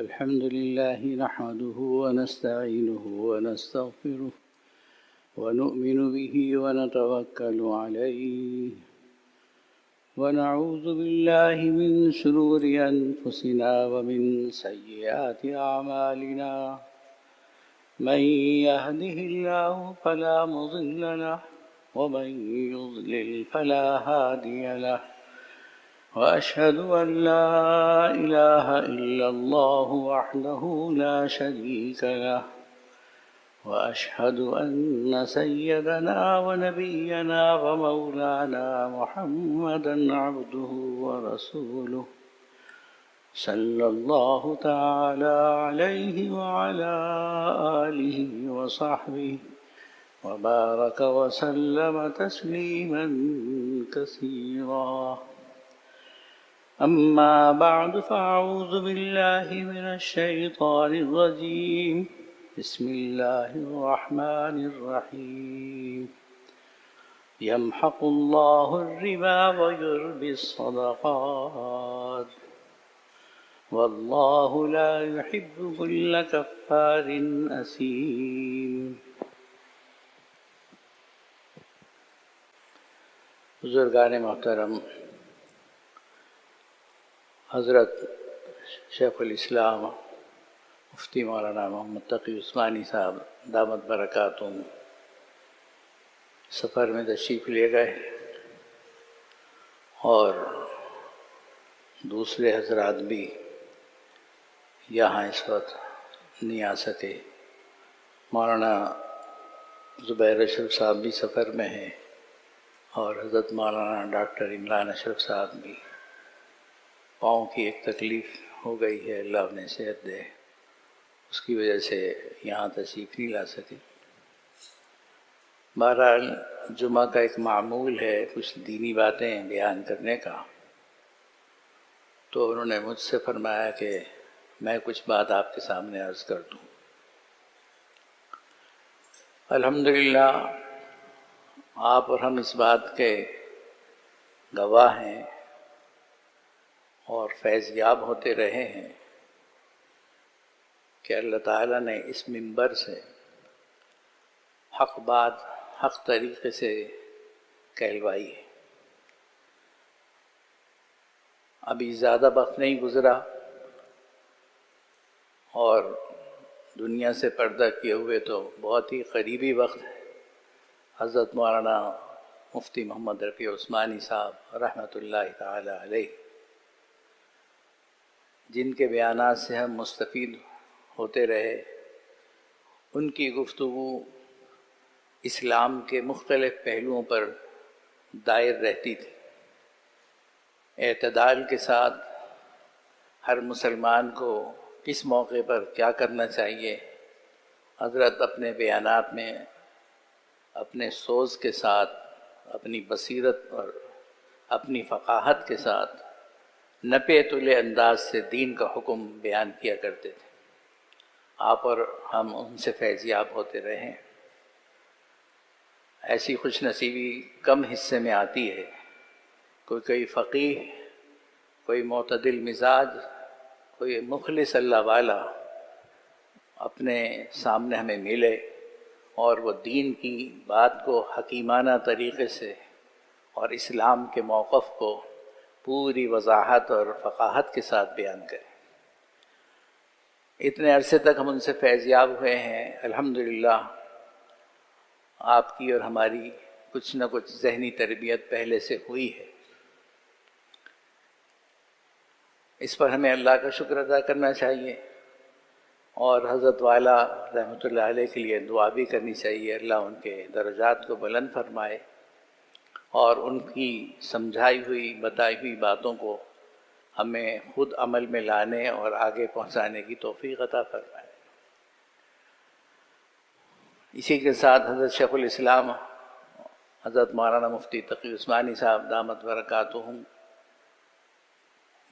الحمد لله نحمده ونستعينه ونستغفره ونؤمن به ونتوكل عليه ونعوذ بالله من شرور أنفسنا ومن سيئات أعمالنا من يهده الله فلا مضل له ومن يضلل فلا هادي له وأشهد أن لا إله إلا الله وحده لا شريك له وأشهد أن سيدنا ونبينا ومولانا محمدا عبده ورسوله صلى الله تعالى عليه وعلى آله وصحبه وبارك وسلم تسليما كثيرا. أما بعد فأعوذ بالله من الشيطان الرجيم. بسم الله الرحمن الرحيم. يمحق الله الربا ويربي الصدقات والله لا يحب كل كفار أثيم. بزرگان محترم، حضرت شیخ الاسلام مفتی مولانا محمد تقی عثمانی صاحب دامت برکاتہم سفر میں تشریف لے گئے اور دوسرے حضرات بھی یہاں اس وقت نہیں آ سکے. مولانا زبیر اشرف صاحب بھی سفر میں ہیں اور حضرت مولانا ڈاکٹر عمران اشرف صاحب بھی. پاؤں کی ایک تکلیف ہو گئی ہے، اللہ انہیں صحت دے، اس کی وجہ سے یہاں تشریف نہیں لا سکے. بہرحال جمعہ کا ایک معمول ہے کچھ دینی باتیں بیان کرنے کا، تو انہوں نے مجھ سے فرمایا کہ میں کچھ بات آپ کے سامنے عرض کر دوں. الحمدللہ آپ اور ہم اس بات کے گواہ ہیں اور فیض یاب ہوتے رہے ہیں کہ اللہ تعالیٰ نے اس منبر سے حق بات حق طریقے سے کہلوائی ہے. ابھی زیادہ وقت نہیں گزرا اور دنیا سے پردہ کیے ہوئے تو بہت ہی قریبی وقت ہے. حضرت مولانا مفتی محمد رفیع عثمانی صاحب رحمۃ اللہ تعالی علیہ، جن کے بیانات سے ہم مستفید ہوتے رہے، ان کی گفتگو اسلام کے مختلف پہلوؤں پر دائر رہتی تھی. اعتدال کے ساتھ ہر مسلمان کو کس موقع پر کیا کرنا چاہیے، حضرت اپنے بیانات میں اپنے سوز کے ساتھ، اپنی بصیرت اور اپنی فقاہت کے ساتھ نپے تلے انداز سے دین کا حکم بیان کیا کرتے تھے. آپ اور ہم ان سے فیض یاب ہوتے رہے ہیں. ایسی خوش نصیبی کم حصے میں آتی ہے. کوئی فقیہ، کوئی معتدل مزاج، کوئی مخلص اللہ والا اپنے سامنے ہمیں ملے اور وہ دین کی بات کو حکیمانہ طریقے سے اور اسلام کے موقف کو پوری وضاحت اور فقاہت کے ساتھ بیان کرے. اتنے عرصے تک ہم ان سے فیض یاب ہوئے ہیں. الحمدللہ آپ کی اور ہماری کچھ نہ کچھ ذہنی تربیت پہلے سے ہوئی ہے. اس پر ہمیں اللہ کا شکر ادا کرنا چاہیے اور حضرت والا رحمۃ اللہ علیہ کے لیے دعا بھی کرنی چاہیے. اللہ ان کے درجات کو بلند فرمائے اور ان کی سمجھائی ہوئی بتائی ہوئی باتوں کو ہمیں خود عمل میں لانے اور آگے پہنچانے کی توفیق عطا فرمائے. اسی کے ساتھ حضرت شیخ الاسلام حضرت مولانا مفتی تقی عثمانی صاحب دامت برکاتہم،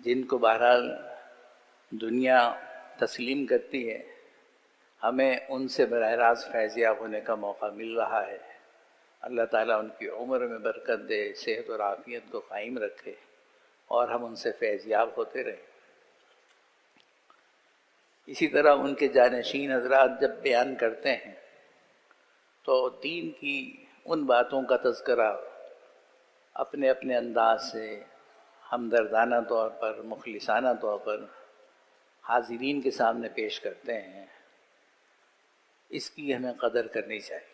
جن کو بہرحال دنیا تسلیم کرتی ہے، ہمیں ان سے براہ راست فیض یاب ہونے کا موقع مل رہا ہے. اللہ تعالیٰ ان کی عمر میں برکت دے، صحت اور عافیت کو قائم رکھے اور ہم ان سے فیض یاب ہوتے رہیں. اسی طرح ان کے جانشین حضرات جب بیان کرتے ہیں تو دین کی ان باتوں کا تذکرہ اپنے اپنے انداز سے ہمدردانہ طور پر، مخلصانہ طور پر حاضرین کے سامنے پیش کرتے ہیں، اس کی ہمیں قدر کرنی چاہیے۔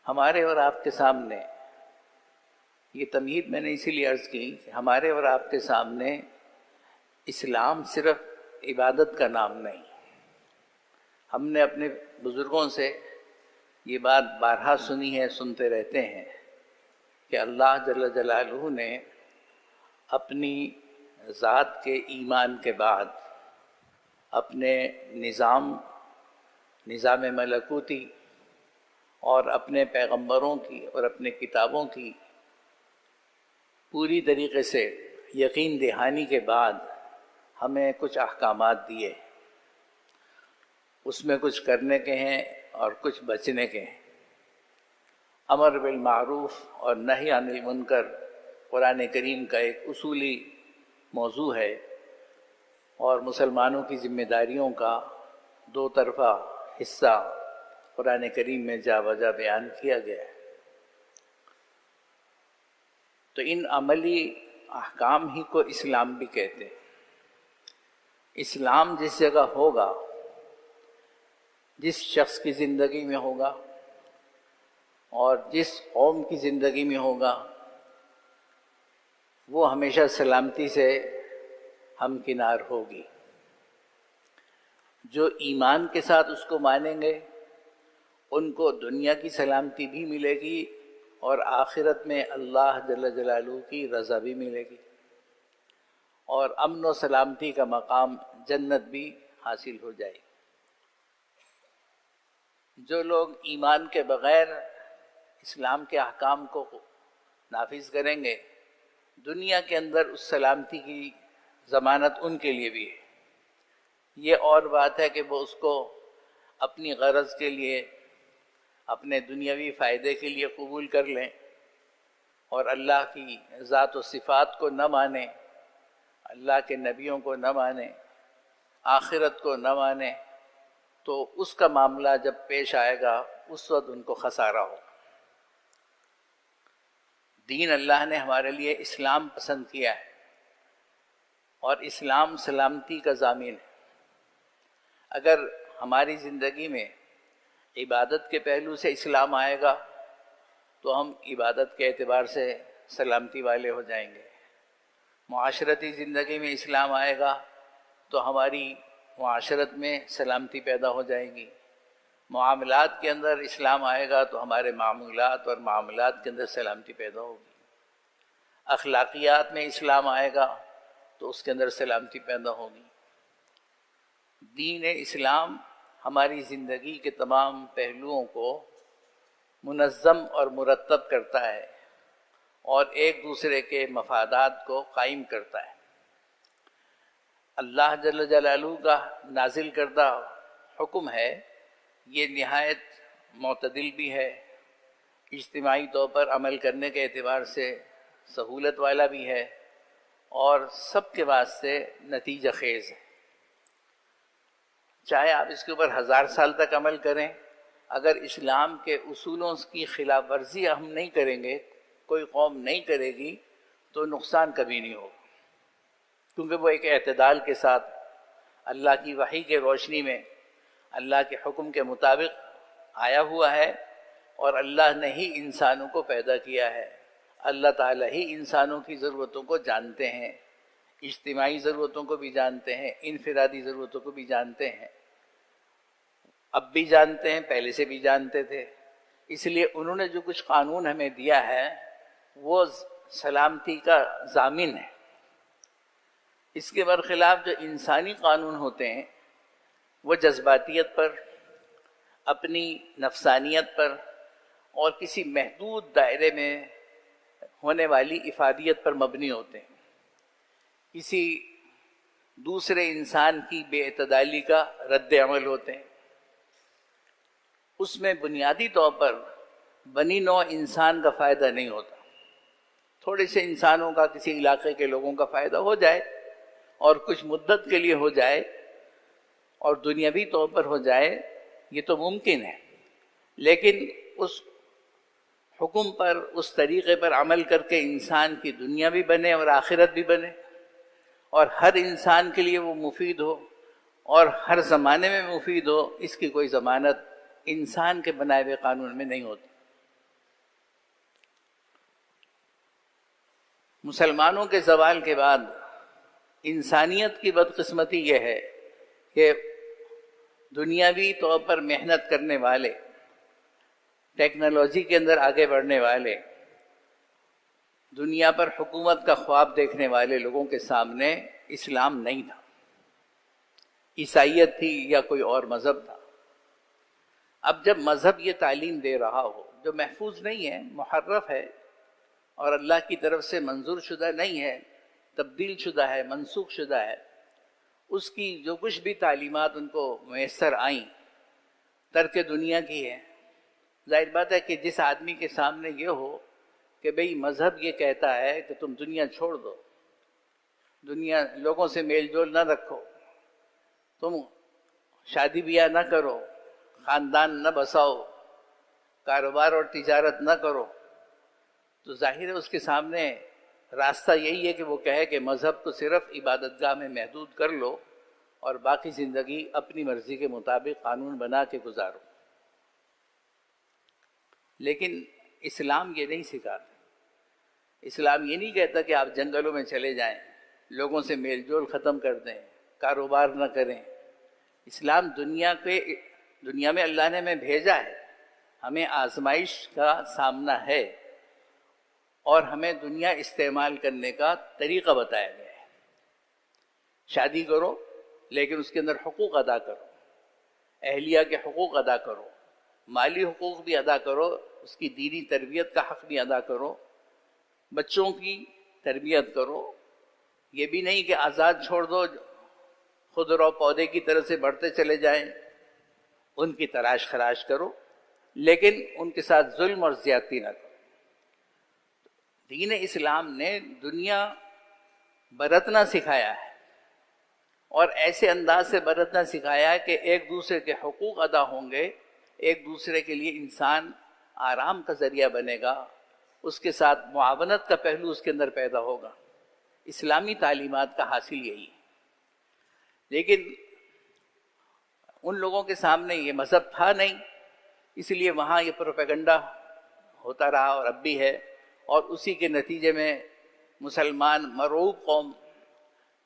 ہمارے اور آپ کے سامنے، یہ تمہید میں نے اسی لیے عرض کی کہ ہمارے اور آپ کے سامنے اسلام صرف عبادت کا نام نہیں۔ ہم نے اپنے بزرگوں سے یہ بات بارہا سنی ہے، سنتے رہتے ہیں کہ اللہ جل جلالہ نے اپنی ذات کے ایمان کے بعد اپنے نظام ملکوتی اور اپنے پیغمبروں کی اور اپنے کتابوں کی پوری طریقے سے یقین دہانی کے بعد ہمیں کچھ احکامات دیے، اس میں کچھ کرنے کے ہیں اور کچھ بچنے کے ہیں۔ امر بالمعروف اور نہی عن المنکر قرآن کریم کا ایک اصولی موضوع ہے، اور مسلمانوں کی ذمہ داریوں کا دو طرفہ حصہ قرآن کریم میں جا بجا بیان کیا گیا ہے۔ تو ان عملی احکام ہی کو اسلام بھی کہتے ہیں۔ اسلام جس جگہ ہوگا، جس شخص کی زندگی میں ہوگا اور جس قوم کی زندگی میں ہوگا، وہ ہمیشہ سلامتی سے ہمکنار ہوگی۔ جو ایمان کے ساتھ اس کو مانیں گے ان کو دنیا کی سلامتی بھی ملے گی اور آخرت میں اللہ جل جلالہ کی رضا بھی ملے گی، اور امن و سلامتی کا مقام جنت بھی حاصل ہو جائے گی۔ جو لوگ ایمان کے بغیر اسلام کے احکام کو نافذ کریں گے، دنیا کے اندر اس سلامتی کی ضمانت ان کے لیے بھی ہے۔ یہ اور بات ہے کہ وہ اس کو اپنی غرض کے لیے، اپنے دنیاوی فائدے کے لیے قبول کر لیں اور اللہ کی ذات و صفات کو نہ مانیں، اللہ کے نبیوں کو نہ مانیں، آخرت کو نہ مانیں، تو اس کا معاملہ جب پیش آئے گا اس وقت ان کو خسارہ ہوگا۔ دین اللہ نے ہمارے لیے اسلام پسند کیا ہے، اور اسلام سلامتی کا ضامن ہے۔ اگر ہماری زندگی میں عبادت کے پہلو سے اسلام آئے گا تو ہم عبادت کے اعتبار سے سلامتی والے ہو جائیں گے۔ معاشرتی زندگی میں اسلام آئے گا تو ہماری معاشرت میں سلامتی پیدا ہو جائے گی۔ معاملات کے اندر اسلام آئے گا تو ہمارے معمولات اور معاملات کے اندر سلامتی پیدا ہوگی۔ اخلاقیات میں اسلام آئے گا تو اس کے اندر سلامتی پیدا ہوگی۔ دین اسلام ہماری زندگی کے تمام پہلوؤں کو منظم اور مرتب کرتا ہے اور ایک دوسرے کے مفادات کو قائم کرتا ہے۔ اللہ جل جلالہ کا نازل کردہ حکم ہے، یہ نہایت معتدل بھی ہے، اجتماعی طور پر عمل کرنے کے اعتبار سے سہولت والا بھی ہے، اور سب کے واسطے نتیجہ خیز ہے۔ چاہے آپ اس کے اوپر 1000 سال تک عمل کریں، اگر اسلام کے اصولوں کی خلاف ورزی ہم نہیں کریں گے، کوئی قوم نہیں کرے گی، تو نقصان کبھی نہیں ہوگا، کیونکہ وہ ایک اعتدال کے ساتھ اللہ کی وحی کے روشنی میں اللہ کے حکم کے مطابق آیا ہوا ہے، اور اللہ نے ہی انسانوں کو پیدا کیا ہے۔ اللہ تعالیٰ ہی انسانوں کی ضرورتوں کو جانتے ہیں، اجتماعی ضرورتوں کو بھی جانتے ہیں، انفرادی ضرورتوں کو بھی جانتے ہیں، اب بھی جانتے ہیں، پہلے سے بھی جانتے تھے۔ اس لیے انہوں نے جو کچھ قانون ہمیں دیا ہے وہ سلامتی کا ضامن ہے۔ اس کے برخلاف جو انسانی قانون ہوتے ہیں وہ جذباتیت پر، اپنی نفسانیت پر اور کسی محدود دائرے میں ہونے والی افادیت پر مبنی ہوتے ہیں، کسی دوسرے انسان کی بے اعتدالی کا رد عمل ہوتے ہیں۔ اس میں بنیادی طور پر بنی نوع انسان کا فائدہ نہیں ہوتا۔ تھوڑے سے انسانوں کا، کسی علاقے کے لوگوں کا فائدہ ہو جائے اور کچھ مدت کے لیے ہو جائے، اور دنیاوی طور پر ہو جائے یہ تو ممکن ہے، لیکن اس حکم پر، اس طریقے پر عمل کر کے انسان کی دنیا بھی بنے اور آخرت بھی بنے، اور ہر انسان کے لیے وہ مفید ہو اور ہر زمانے میں مفید ہو، اس کی کوئی ضمانت انسان کے بنائے ہوئے قانون میں نہیں ہوتی۔ مسلمانوں کے زوال کے بعد انسانیت کی بدقسمتی یہ ہے کہ دنیاوی طور پر محنت کرنے والے، ٹیکنالوجی کے اندر آگے بڑھنے والے، دنیا پر حکومت کا خواب دیکھنے والے لوگوں کے سامنے اسلام نہیں تھا، عیسائیت تھی یا کوئی اور مذہب تھا۔ اب جب مذہب یہ تعلیم دے رہا ہو جو محفوظ نہیں ہے، محرف ہے اور اللہ کی طرف سے منظور شدہ نہیں ہے، تبدیل شدہ ہے، منسوخ شدہ ہے، اس کی جو کچھ بھی تعلیمات ان کو میسر آئیں ترک دنیا کی ہے۔ ظاہر بات ہے کہ جس آدمی کے سامنے یہ ہو کہ بھئی مذہب یہ کہتا ہے کہ تم دنیا چھوڑ دو، دنیا لوگوں سے میل جول نہ رکھو، تم شادی بیاہ نہ کرو، خاندان نہ بساؤ، کاروبار اور تجارت نہ کرو، تو ظاہر ہے اس کے سامنے راستہ یہی ہے کہ وہ کہے کہ مذہب کو صرف عبادت گاہ میں محدود کر لو اور باقی زندگی اپنی مرضی کے مطابق قانون بنا کے گزارو۔ لیکن اسلام یہ نہیں سکھاتا۔ اسلام یہ نہیں کہتا کہ آپ جنگلوں میں چلے جائیں، لوگوں سے میل جول ختم کر دیں، کاروبار نہ کریں۔ اسلام دنیا میں اللہ نے ہمیں بھیجا ہے، ہمیں آزمائش کا سامنا ہے اور ہمیں دنیا استعمال کرنے کا طریقہ بتایا گیا ہے۔ شادی کرو لیکن اس کے اندر حقوق ادا کرو، اہلیہ کے حقوق ادا کرو، مالی حقوق بھی ادا کرو، اس کی دینی تربیت کا حق بھی ادا کرو، بچوں کی تربیت کرو۔ یہ بھی نہیں کہ آزاد چھوڑ دو، خود رو پودے کی طرح سے بڑھتے چلے جائیں، ان کی تراش خراش کرو، لیکن ان کے ساتھ ظلم اور زیادتی نہ کرو۔ دین اسلام نے دنیا برتنا سکھایا ہے، اور ایسے انداز سے برتنا سکھایا ہے کہ ایک دوسرے کے حقوق ادا ہوں گے، ایک دوسرے کے لیے انسان آرام کا ذریعہ بنے گا، اس کے ساتھ معاونت کا پہلو اس کے اندر پیدا ہوگا۔ اسلامی تعلیمات کا حاصل یہی ہے۔ لیکن ان لوگوں کے سامنے یہ مذہب تھا نہیں، اس لیے وہاں یہ پروپیگنڈا ہوتا رہا اور اب بھی ہے، اور اسی کے نتیجے میں مسلمان مرعوب قوم،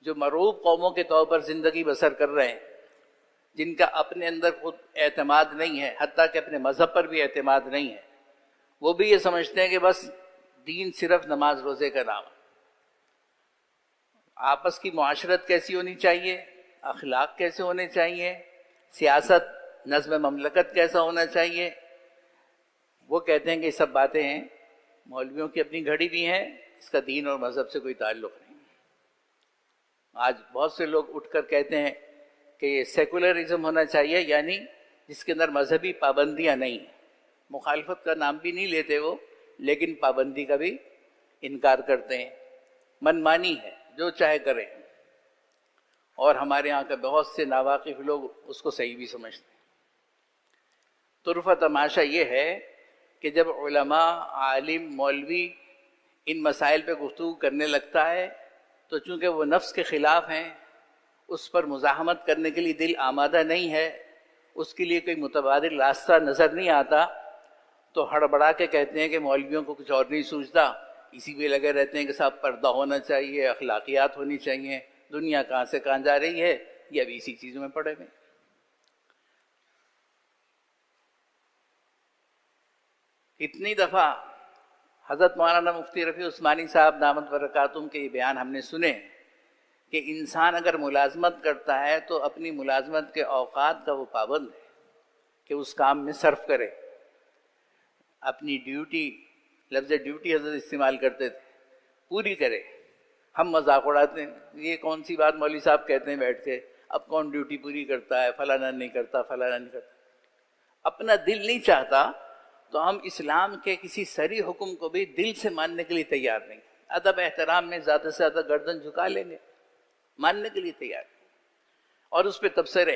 جو مرعوب قوموں کے طور پر زندگی بسر کر رہے ہیں، جن کا اپنے اندر خود اعتماد نہیں ہے، حتیٰ کہ اپنے مذہب پر بھی اعتماد نہیں ہے، وہ بھی یہ سمجھتے ہیں کہ بس دین صرف نماز روزے کا نام ہے۔ آپس کی معاشرت کیسی ہونی چاہیے، اخلاق کیسے ہونے چاہیے، سیاست، نظم مملکت کیسا ہونا چاہیے، وہ کہتے ہیں کہ یہ سب باتیں ہیں، مولویوں کی اپنی گھڑی بھی ہیں، اس کا دین اور مذہب سے کوئی تعلق نہیں۔ آج بہت سے لوگ اٹھ کر کہتے ہیں کہ یہ سیکولرزم ہونا چاہیے، یعنی جس کے اندر مذہبی پابندیاں نہیں ہیں۔ مخالفت کا نام بھی نہیں لیتے وہ، لیکن پابندی کا بھی انکار کرتے ہیں، من مانی ہے، جو چاہے کریں، اور ہمارے ہاں کے بہت سے ناواقف لوگ اس کو صحیح بھی سمجھتے ہیں۔ طرفہ تماشا یہ ہے کہ جب علماء، عالم، مولوی ان مسائل پہ گفتگو کرنے لگتا ہے تو چونکہ وہ نفس کے خلاف ہیں، اس پر مزاحمت کرنے کے لیے دل آمادہ نہیں ہے، اس کے لیے کوئی متبادل راستہ نظر نہیں آتا، تو ہڑبڑا کے کہتے ہیں کہ مولویوں کو کچھ اور نہیں سوچتا، اسی پہ لگے رہتے ہیں کہ صاحب پردہ ہونا چاہیے، اخلاقیات ہونی چاہیے، دنیا کہاں سے کہاں جا رہی ہے، یہ ابھی اسی چیزوں میں پڑے ہوئے۔ اتنی دفعہ حضرت مولانا مفتی رفیع عثمانی صاحب دامت برکاتہم کے یہ بیان ہم نے سنے کہ انسان اگر ملازمت کرتا ہے تو اپنی ملازمت کے اوقات کا وہ پابند ہے کہ اس کام میں صرف کرے، اپنی ڈیوٹی، لفظ ڈیوٹی حضرت استعمال کرتے تھے، پوری کرے۔ ہم مذاق اڑاتے ہیں، یہ کون سی بات مولوی صاحب کہتے ہیں بیٹھ کے، اب کون ڈیوٹی پوری کرتا ہے، فلانا نہیں کرتا، فلانا نہیں کرتا۔ اپنا دل نہیں چاہتا تو ہم اسلام کے کسی صریح حکم کو بھی دل سے ماننے کے لیے تیار نہیں، ادب احترام میں زیادہ سے زیادہ گردن جھکا لیں گے، ماننے کے لیے تیار، اور اس پہ تبصرے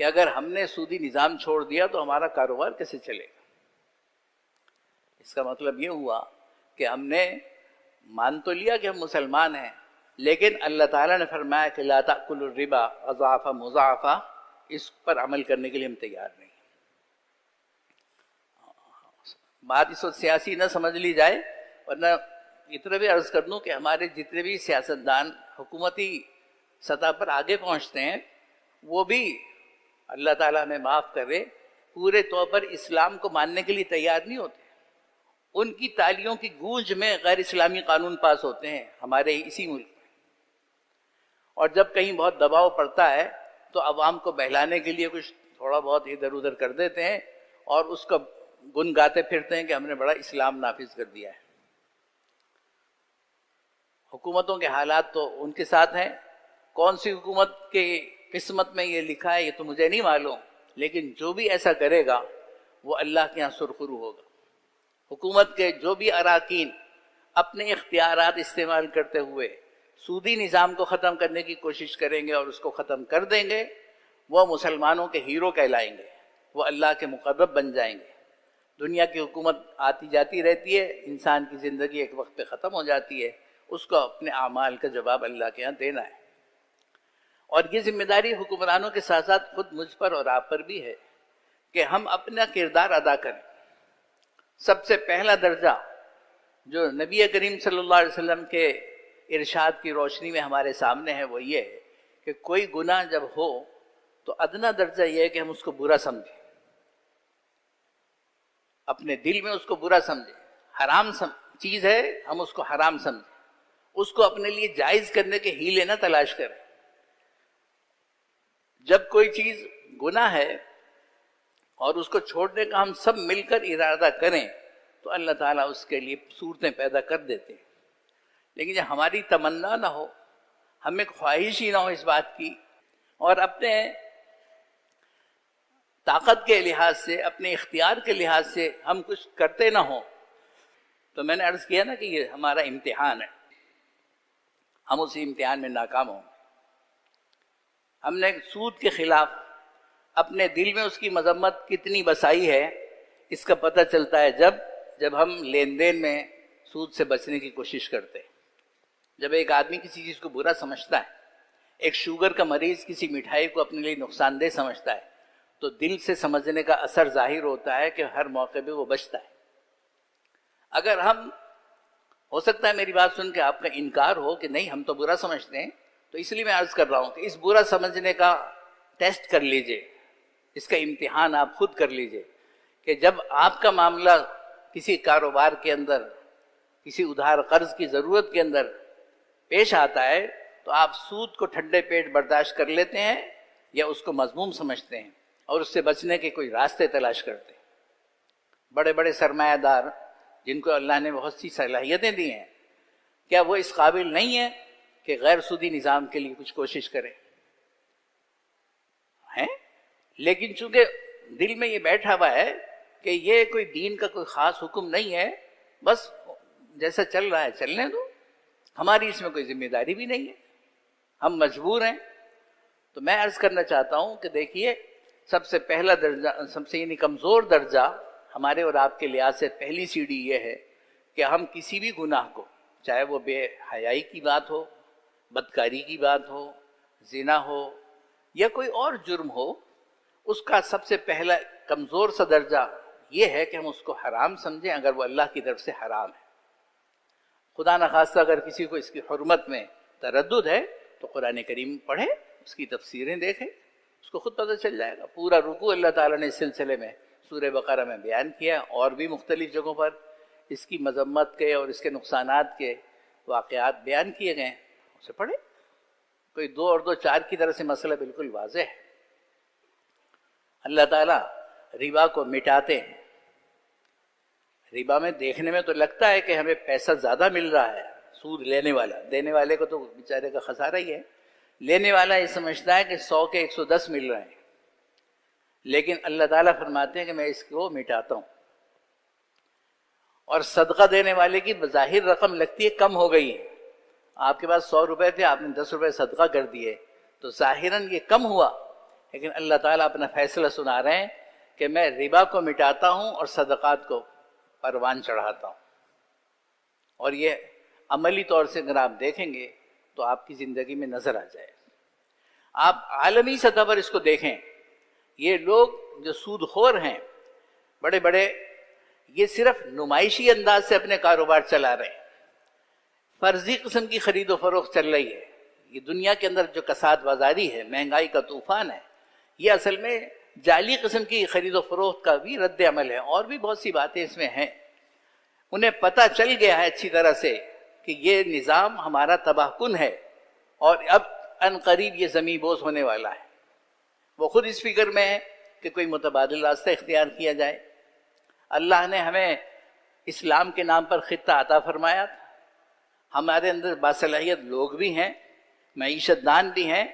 کہ اگر ہم نے سودی نظام چھوڑ دیا تو ہمارا کاروبار کیسے چلے گا؟ اس کا مطلب یہ ہوا کہ ہم نے مان تو لیا کہ ہم مسلمان ہیں، لیکن اللہ تعالیٰ نے فرمایا کہ لا تأکلوا الربا اضعافا مضاعفا، اس پر عمل کرنے کے لیے ہم تیار نہیں۔ بات اس وقت سیاسی نہ سمجھ لی جائے، ورنہ اتنا بھی عرض کر دوں کہ ہمارے جتنے بھی سیاستدان حکومتی سطح پر آگے پہنچتے ہیں وہ بھی اللہ تعالیٰ ہمیں معاف کرے پورے طور پر اسلام کو ماننے کے لیے تیار نہیں ہوتے۔ ان کی تالیوں کی گونج میں غیر اسلامی قانون پاس ہوتے ہیں ہمارے اسی ملک میں، اور جب کہیں بہت دباؤ پڑتا ہے تو عوام کو بہلانے کے لیے کچھ تھوڑا بہت ادھر ادھر کر دیتے ہیں اور اس کا گن گاتے پھرتے ہیں کہ ہم نے بڑا اسلام نافذ کر دیا ہے۔ حکومتوں کے حالات تو ان کے ساتھ ہیں، کون سی حکومت کے قسمت میں یہ لکھا ہے یہ تو مجھے نہیں معلوم، لیکن جو بھی ایسا کرے گا وہ اللہ کے ہاں سرخرو ہوگا۔ حکومت کے جو بھی اراکین اپنے اختیارات استعمال کرتے ہوئے سودی نظام کو ختم کرنے کی کوشش کریں گے اور اس کو ختم کر دیں گے، وہ مسلمانوں کے ہیرو کہلائیں گے، وہ اللہ کے مقرب بن جائیں گے۔ دنیا کی حکومت آتی جاتی رہتی ہے، انسان کی زندگی ایک وقت پہ ختم ہو جاتی ہے، اس کو اپنے اعمال کا جواب اللہ کے ہاں دینا ہے۔ اور یہ ذمہ داری حکمرانوں کے ساتھ ساتھ خود مجھ پر اور آپ پر بھی ہے کہ ہم اپنا کردار ادا کریں۔ سب سے پہلا درجہ جو نبی کریم صلی اللہ علیہ وسلم کے ارشاد کی روشنی میں ہمارے سامنے ہے وہ یہ ہے کہ کوئی گناہ جب ہو تو ادنا درجہ یہ ہے کہ ہم اس کو برا سمجھیں، اپنے دل میں اس کو برا سمجھیں۔ حرام چیز ہے ہم اس کو حرام سمجھیں، اس کو اپنے لیے جائز کرنے کے ہیلے نہ تلاش کریں۔ جب کوئی چیز گناہ ہے اور اس کو چھوڑنے کا ہم سب مل کر ارادہ کریں تو اللہ تعالیٰ اس کے لیے صورتیں پیدا کر دیتے ہیں، لیکن جب ہماری تمنا نہ ہو، ہمیں خواہش ہی نہ ہو اس بات کی، اور اپنے طاقت کے لحاظ سے اپنے اختیار کے لحاظ سے ہم کچھ کرتے نہ ہوں، تو میں نے عرض کیا نا کہ یہ ہمارا امتحان ہے، ہم اسی امتحان میں ناکام ہوں۔ ہم نے سود کے خلاف اپنے دل میں اس کی مذمت کتنی بسائی ہے اس کا پتہ چلتا ہے جب ہم لین دین میں سود سے بچنے کی کوشش کرتے ہیں۔ جب ایک آدمی کسی چیز کو برا سمجھتا ہے، ایک شوگر کا مریض کسی مٹھائی کو اپنے لیے نقصان دہ سمجھتا ہے، تو دل سے سمجھنے کا اثر ظاہر ہوتا ہے کہ ہر موقع پہ وہ بچتا ہے۔ اگر ہم، ہو سکتا ہے میری بات سن کے آپ کا انکار ہو کہ نہیں ہم تو برا سمجھتے ہیں، تو اس لیے میں عرض کر رہا ہوں کہ اس برا سمجھنے کا ٹیسٹ کر لیجئے، اس کا امتحان آپ خود کر لیجئے کہ جب آپ کا معاملہ کسی کاروبار کے اندر، کسی ادھار قرض کی ضرورت کے اندر پیش آتا ہے تو آپ سود کو ٹھنڈے پیٹ برداشت کر لیتے ہیں یا اس کو مذموم سمجھتے ہیں اور اس سے بچنے کے کوئی راستے تلاش کرتے ہیں۔ بڑے بڑے سرمایہ دار جن کو اللہ نے بہت سی صلاحیتیں دی ہیں، کیا وہ اس قابل نہیں ہیں کہ غیر سودی نظام کے لیے کچھ کوشش کریں؟ ہیں، لیکن چونکہ دل میں یہ بیٹھا ہوا ہے کہ یہ کوئی دین کا کوئی خاص حکم نہیں ہے، بس جیسا چل رہا ہے چلنے دو، ہماری اس میں کوئی ذمہ داری بھی نہیں ہے، ہم مجبور ہیں۔ تو میں عرض کرنا چاہتا ہوں کہ دیکھیے، سب سے پہلا درجہ، سب سے یعنی کمزور درجہ ہمارے اور آپ کے لحاظ سے پہلی سیڑھی یہ ہے کہ ہم کسی بھی گناہ کو، چاہے وہ بے حیائی کی بات ہو، بدکاری کی بات ہو، زنا ہو یا کوئی اور جرم ہو، اس کا سب سے پہلا کمزور سا درجہ یہ ہے کہ ہم اس کو حرام سمجھیں اگر وہ اللہ کی طرف سے حرام ہے۔ خدا نخواستہ اگر کسی کو اس کی حرمت میں تردد ہے تو قرآن کریم پڑھے، اس کی تفسیریں دیکھے، اس کو خود پتہ چل جائے گا۔ پورا رکوع اللہ تعالیٰ نے اس سلسلے میں سورہ بقرہ میں بیان کیا، اور بھی مختلف جگہوں پر اس کی مذمت کے اور اس کے نقصانات کے واقعات بیان کیے گئے ہیں، اسے پڑھے۔ کوئی 2 اور 2 4 کی طرح سے مسئلہ بالکل واضح ہے۔ اللہ تعالیٰ ربا کو مٹاتے ہیں۔ ربا میں دیکھنے میں تو لگتا ہے کہ ہمیں پیسہ زیادہ مل رہا ہے، سود لینے والا، دینے والے کو تو بیچارے کا خسارہ ہی ہے، لینے والا یہ سمجھتا ہے کہ 100 کے 110 مل رہے ہیں، لیکن اللہ تعالیٰ فرماتے ہیں کہ میں اس کو مٹاتا ہوں۔ اور صدقہ دینے والے کی بظاہر رقم لگتی ہے کم ہو گئی ہے، آپ کے پاس 100 روپے تھے، آپ نے 10 روپے صدقہ کر دیے، تو ظاہراً یہ کم ہوا، لیکن اللہ تعالیٰ اپنا فیصلہ سنا رہے ہیں کہ میں ربا کو مٹاتا ہوں اور صدقات کو پروان چڑھاتا ہوں. اور یہ عملی طور سے اگر آپ دیکھیں گے تو آپ کی زندگی میں نظر آ جائے. آپ عالمی سطح پر اس کو دیکھیں، یہ لوگ جو سود خور ہیں بڑے بڑے، یہ صرف نمائشی انداز سے اپنے کاروبار چلا رہے ہیں. فرضی قسم کی خرید و فروخت چل رہی ہے. یہ دنیا کے اندر جو کساد بازاری ہے، مہنگائی کا طوفان ہے، یہ اصل میں جعلی قسم کی خرید و فروخت کا بھی رد عمل ہے. اور بھی بہت سی باتیں اس میں ہیں. انہیں پتہ چل گیا ہے اچھی طرح سے کہ یہ نظام ہمارا تباہ کن ہے اور اب ان قریب یہ زمین بوس ہونے والا ہے. وہ خود اس فکر میں ہے کہ کوئی متبادل راستہ اختیار کیا جائے. اللہ نے ہمیں اسلام کے نام پر خطہ عطا فرمایا تھا. ہمارے اندر باصلاحیت لوگ بھی ہیں، معیشت دان بھی ہیں،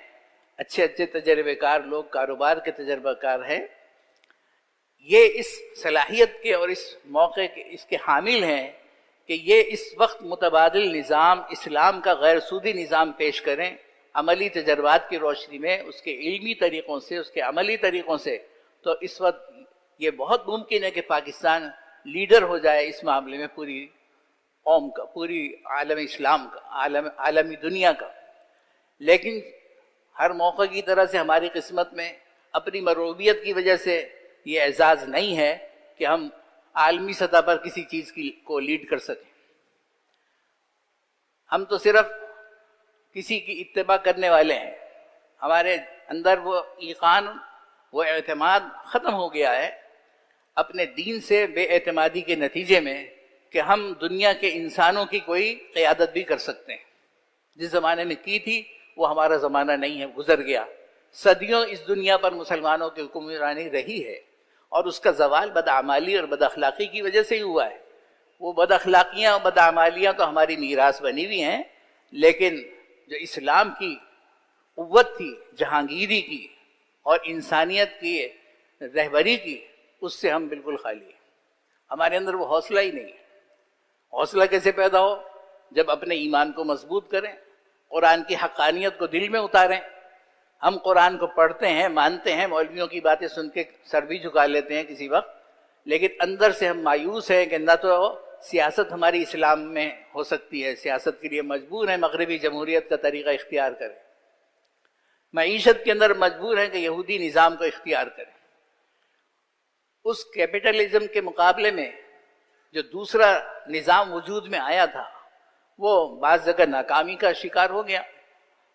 اچھے اچھے تجربے کار لوگ، کاروبار کے تجربہ کار ہیں. یہ اس صلاحیت کے اور اس موقع کے اس کے حامل ہیں کہ یہ اس وقت متبادل نظام اسلام کا غیر سودی نظام پیش کریں عملی تجربات کی روشنی میں، اس کے علمی طریقوں سے، اس کے عملی طریقوں سے. تو اس وقت یہ بہت ممکن ہے کہ پاکستان لیڈر ہو جائے اس معاملے میں، پوری قوم کا، پوری عالم اسلام کا، عالمی دنیا کا. لیکن ہر موقع کی طرح سے ہماری قسمت میں اپنی مروبیت کی وجہ سے یہ اعزاز نہیں ہے کہ ہم عالمی سطح پر کسی چیز کو لیڈ کر سکیں. ہم تو صرف کسی کی اتباع کرنے والے ہیں. ہمارے اندر وہ ایقان، وہ اعتماد ختم ہو گیا ہے اپنے دین سے بے اعتمادی کے نتیجے میں کہ ہم دنیا کے انسانوں کی کوئی قیادت بھی کر سکتے ہیں. جس زمانے میں کی تھی وہ ہمارا زمانہ نہیں ہے، گزر گیا. صدیوں اس دنیا پر مسلمانوں کی حکمرانی رہی ہے اور اس کا زوال بدعمالی اور بد اخلاقی کی وجہ سے ہی ہوا ہے. وہ بد اخلاقیاں اور بدعمالیاں تو ہماری میراث بنی ہوئی ہیں، لیکن جو اسلام کی قوت تھی، جہانگیری کی اور انسانیت کی رہبری کی، اس سے ہم بالکل خالی ہیں. ہمارے اندر وہ حوصلہ ہی نہیں ہے. حوصلہ کیسے پیدا ہو؟ جب اپنے ایمان کو مضبوط کریں، قرآن کی حقانیت کو دل میں اتاریں. ہم قرآن کو پڑھتے ہیں، مانتے ہیں، مولویوں کی باتیں سن کے سر بھی جھکا لیتے ہیں کسی وقت، لیکن اندر سے ہم مایوس ہیں کہ نہ تو سیاست ہماری اسلام میں ہو سکتی ہے، سیاست کے لیے مجبور ہیں مغربی جمہوریت کا طریقہ اختیار کریں. معیشت کے اندر مجبور ہیں کہ یہودی نظام کو اختیار کریں. اس کیپٹلزم کے مقابلے میں جو دوسرا نظام وجود میں آیا تھا وہ بعض جگہ ناکامی کا شکار ہو گیا.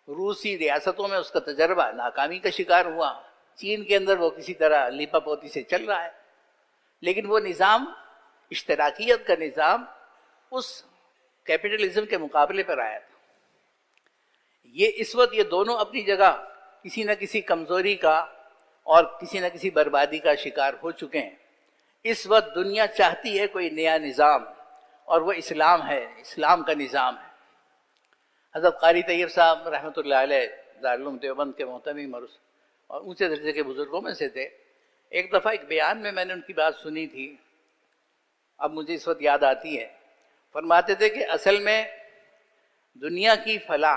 روسی ریاستوں میں اس کا تجربہ ناکامی کا شکار ہوا. چین کے اندر وہ کسی طرح لیپا پوتی سے چل رہا ہے. لیکن وہ نظام، اشتراکیت کا نظام، اس کیپٹلزم کے مقابلے پر آیا تھا. اس وقت یہ دونوں اپنی جگہ کسی نہ کسی کمزوری کا اور کسی نہ کسی بربادی کا شکار ہو چکے ہیں. اس وقت دنیا چاہتی ہے کوئی نیا نظام، اور وہ اسلام ہے، اسلام کا نظام ہے. حضرت قاری طیب صاحب رحمۃ اللہ علیہ دارالعلوم دیوبند کے محتمم اور اونچے درجے کے بزرگوں میں سے تھے. ایک دفعہ ایک بیان میں نے ان کی بات سنی تھی، اب مجھے اس وقت یاد آتی ہے. فرماتے تھے کہ اصل میں دنیا کی فلاح،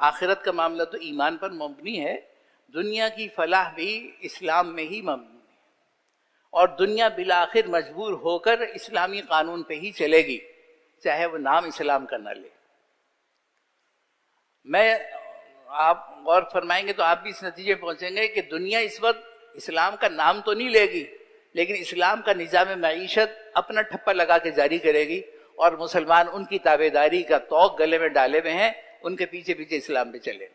آخرت کا معاملہ تو ایمان پر مبنی ہے، دنیا کی فلاح بھی اسلام میں ہی مبنی ہے، اور دنیا بالآخر مجبور ہو کر اسلامی قانون پہ ہی چلے گی، چاہے وہ نام اسلام کا نہ لے. آپ غور فرمائیں گے تو آپ بھی اس نتیجے پہنچیں گے کہ دنیا اس وقت اسلام کا نام تو نہیں لے گی، لیکن اسلام کا نظام معیشت اپنا ٹھپا لگا کے جاری کرے گی، اور مسلمان ان کی تابعداری کا توق گلے میں ڈالے ہوئے ہیں، ان کے پیچھے پیچھے اسلام پہ چلے.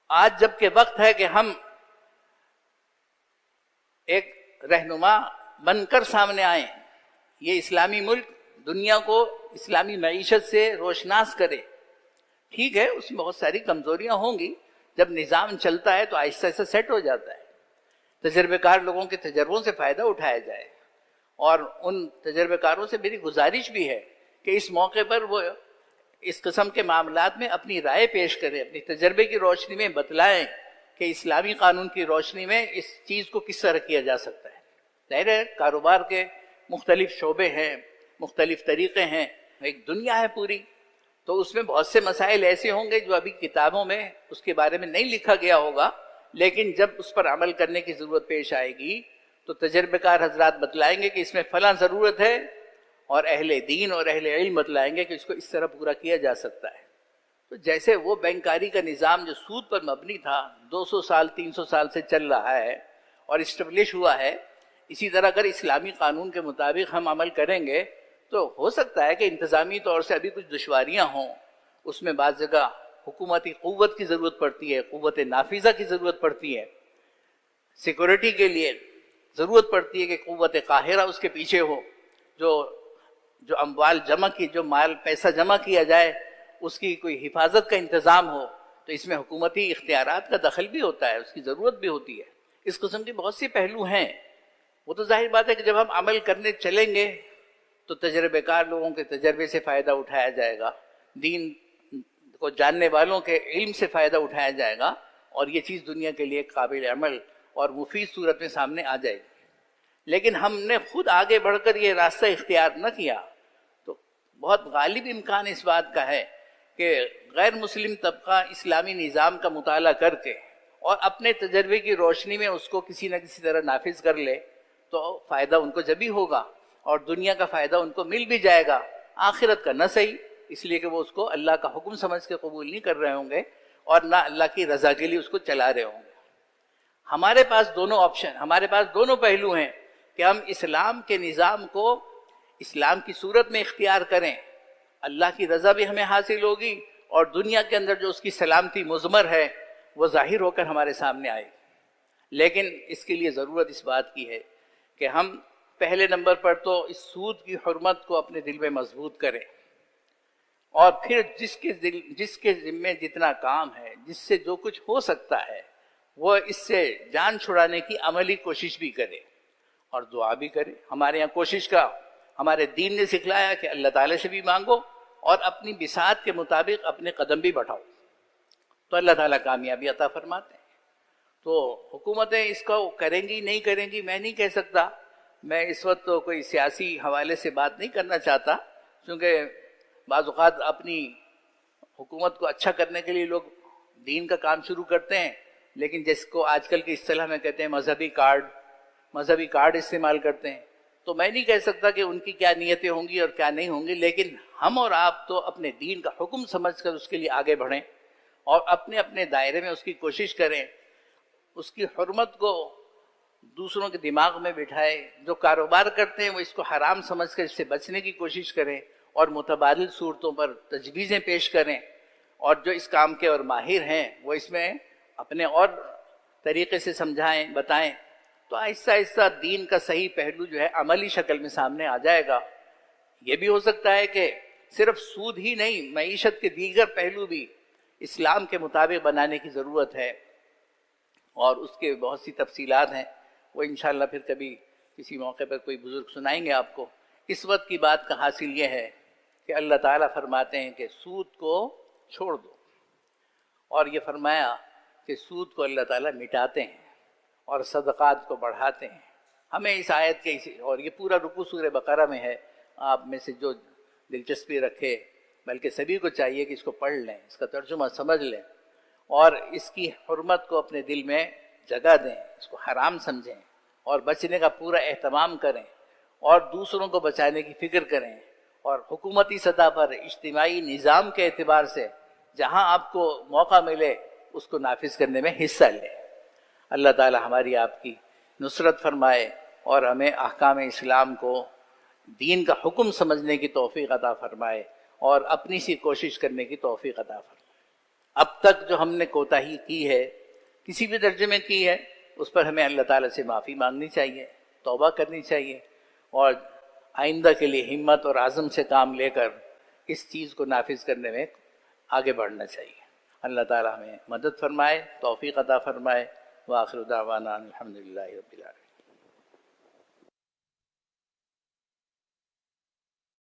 آج جب کہ وقت ہے کہ ہم ایک رہنما بن کر سامنے آئیں، یہ اسلامی ملک دنیا کو اسلامی معیشت سے روشناس کرے. ٹھیک ہے، اس میں بہت ساری کمزوریاں ہوں گی، جب نظام چلتا ہے تو آہستہ آہستہ سیٹ ہو جاتا ہے. تجربے کار لوگوں کے تجربوں سے فائدہ اٹھایا جائے، اور ان تجربے کاروں سے میری گزارش بھی ہے کہ اس موقع پر وہ اس قسم کے معاملات میں اپنی رائے پیش کریں، اپنی تجربے کی روشنی میں بتلائیں کہ اسلامی قانون کی روشنی میں اس چیز کو کس طرح کیا جا سکتا ہے. ظاہر ہے کاروبار کے مختلف شعبے ہیں، مختلف طریقے ہیں، ایک دنیا ہے پوری، تو اس میں بہت سے مسائل ایسے ہوں گے جو ابھی کتابوں میں اس کے بارے میں نہیں لکھا گیا ہوگا، لیکن جب اس پر عمل کرنے کی ضرورت پیش آئے گی تو تجربہ کار حضرات بتلائیں گے کہ اس میں فلاں ضرورت ہے، اور اہل دین اور اہل علم بتلائیں گے کہ اس کو اس طرح پورا کیا جا سکتا ہے۔ تو جیسے وہ بینکاری کا نظام جو سود پر مبنی تھا 200 سال 300 سال سے چل رہا ہے اور اسٹیبلش ہوا ہے، اسی طرح اگر اسلامی قانون کے مطابق ہم عمل کریں گے تو ہو سکتا ہے کہ انتظامی طور سے ابھی کچھ دشواریاں ہوں، اس میں بعض جگہ حکومتی قوت کی ضرورت پڑتی ہے، قوت نافذہ کی ضرورت پڑتی ہے، سیکورٹی کے لیے ضرورت پڑتی ہے کہ قوت قاہرہ اس کے پیچھے ہو، جو اموال جمع کی، جو مال پیسہ جمع کیا جائے اس کی کوئی حفاظت کا انتظام ہو، تو اس میں حکومتی اختیارات کا دخل بھی ہوتا ہے، اس کی ضرورت بھی ہوتی ہے۔ اس قسم کے بہت سی پہلو ہیں۔ وہ تو ظاہر بات ہے کہ جب ہم عمل کرنے چلیں گے تو تجربے کار لوگوں کے تجربے سے فائدہ اٹھایا جائے گا، دین کو جاننے والوں کے علم سے فائدہ اٹھایا جائے گا، اور یہ چیز دنیا کے لیے قابل عمل اور مفید صورت میں سامنے آ جائے گی۔ لیکن ہم نے خود آگے بڑھ کر یہ راستہ اختیار نہ کیا تو بہت غالب امکان اس بات کا ہے کہ غیر مسلم طبقہ اسلامی نظام کا مطالعہ کر کے اور اپنے تجربے کی روشنی میں اس کو کسی نہ کسی طرح نافذ کر لے تو فائدہ ان کو جبھی ہوگا، اور دنیا کا فائدہ ان کو مل بھی جائے گا، آخرت کا نہ صحیح، اس لیے کہ وہ اس کو اللہ کا حکم سمجھ کے قبول نہیں کر رہے ہوں گے اور نہ اللہ کی رضا کے لیے اس کو چلا رہے ہوں گے۔ ہمارے پاس دونوں آپشن، ہمارے پاس دونوں پہلو ہیں کہ ہم اسلام کے نظام کو اسلام کی صورت میں اختیار کریں، اللہ کی رضا بھی ہمیں حاصل ہوگی اور دنیا کے اندر جو اس کی سلامتی مضمر ہے وہ ظاہر ہو کر ہمارے سامنے آئے گی۔ لیکن اس کے لیے ضرورت اس بات کی ہے کہ ہم پہلے نمبر پر تو اس سود کی حرمت کو اپنے دل میں مضبوط کریں، اور پھر جس کے ذمے جتنا کام ہے، جس سے جو کچھ ہو سکتا ہے، وہ اس سے جان چھڑانے کی عملی کوشش بھی کرے اور دعا بھی کرے۔ ہمارے یہاں کوشش کا ہمارے دین نے سکھلایا کہ اللہ تعالیٰ سے بھی مانگو اور اپنی بساط کے مطابق اپنے قدم بھی بڑھاؤ، تو اللہ تعالیٰ کامیابی عطا فرماتے ہیں۔ تو حکومتیں اس کو کریں گی نہیں کریں گی میں نہیں کہہ سکتا، میں اس وقت تو کوئی سیاسی حوالے سے بات نہیں کرنا چاہتا، کیونکہ بعض اوقات اپنی حکومت کو اچھا کرنے کے لیے لوگ دین کا کام شروع کرتے ہیں، لیکن جس کو آج کل کی اصطلاح میں کہتے ہیں مذہبی کارڈ استعمال کرتے ہیں۔ تو میں نہیں کہہ سکتا کہ ان کی کیا نیتیں ہوں گی اور کیا نہیں ہوں گی، لیکن ہم اور آپ تو اپنے دین کا حکم سمجھ کر اس کے لیے آگے بڑھیں اور اپنے اپنے دائرے میں اس کی کوشش کریں، اس کی حرمت کو دوسروں کے دماغ میں بٹھائے۔ جو کاروبار کرتے ہیں وہ اس کو حرام سمجھ کر اس سے بچنے کی کوشش کریں اور متبادل صورتوں پر تجویزیں پیش کریں، اور جو اس کام کے اور ماہر ہیں وہ اس میں اپنے اور طریقے سے سمجھائیں بتائیں، تو آہستہ آہستہ دین کا صحیح پہلو جو ہے عملی شکل میں سامنے آ جائے گا۔ یہ بھی ہو سکتا ہے کہ صرف سود ہی نہیں، معیشت کے دیگر پہلو بھی اسلام کے مطابق بنانے کی ضرورت ہے، اور اس کے بہت سی تفصیلات ہیں، وہ انشاءاللہ پھر کبھی کسی موقع پر کوئی بزرگ سنائیں گے آپ کو۔ اس وقت کی بات کا حاصل یہ ہے کہ اللہ تعالیٰ فرماتے ہیں کہ سود کو چھوڑ دو، اور یہ فرمایا کہ سود کو اللہ تعالیٰ مٹاتے ہیں اور صدقات کو بڑھاتے ہیں۔ ہمیں اس آیت کے اور یہ پورا رکوع سورہ بقرہ میں ہے، آپ میں سے جو دلچسپی رکھے، بلکہ سبھی کو چاہیے کہ اس کو پڑھ لیں، اس کا ترجمہ سمجھ لیں اور اس کی حرمت کو اپنے دل میں جگہ دیں، اس کو حرام سمجھیں اور بچنے کا پورا اہتمام کریں اور دوسروں کو بچانے کی فکر کریں، اور حکومتی سطح پر اجتماعی نظام کے اعتبار سے جہاں آپ کو موقع ملے اس کو نافذ کرنے میں حصہ لیں۔ اللہ تعالی ہماری آپ کی نصرت فرمائے اور ہمیں احکام اسلام کو دین کا حکم سمجھنے کی توفیق عطا فرمائے اور اپنی سی کوشش کرنے کی توفیق عطا فرمائے۔ اب تک جو ہم نے کوتاہی کی ہے، کسی بھی درجے میں کی ہے، اس پر ہمیں اللہ تعالیٰ سے معافی مانگنی چاہیے، توبہ کرنی چاہیے، اور آئندہ کے لیے ہمت اور عزم سے کام لے کر اس چیز کو نافذ کرنے میں آگے بڑھنا چاہیے۔ اللہ تعالیٰ ہمیں مدد فرمائے، توفیق عطا فرمائے۔ وآخر دعوانا الحمدللہ رب العالمین۔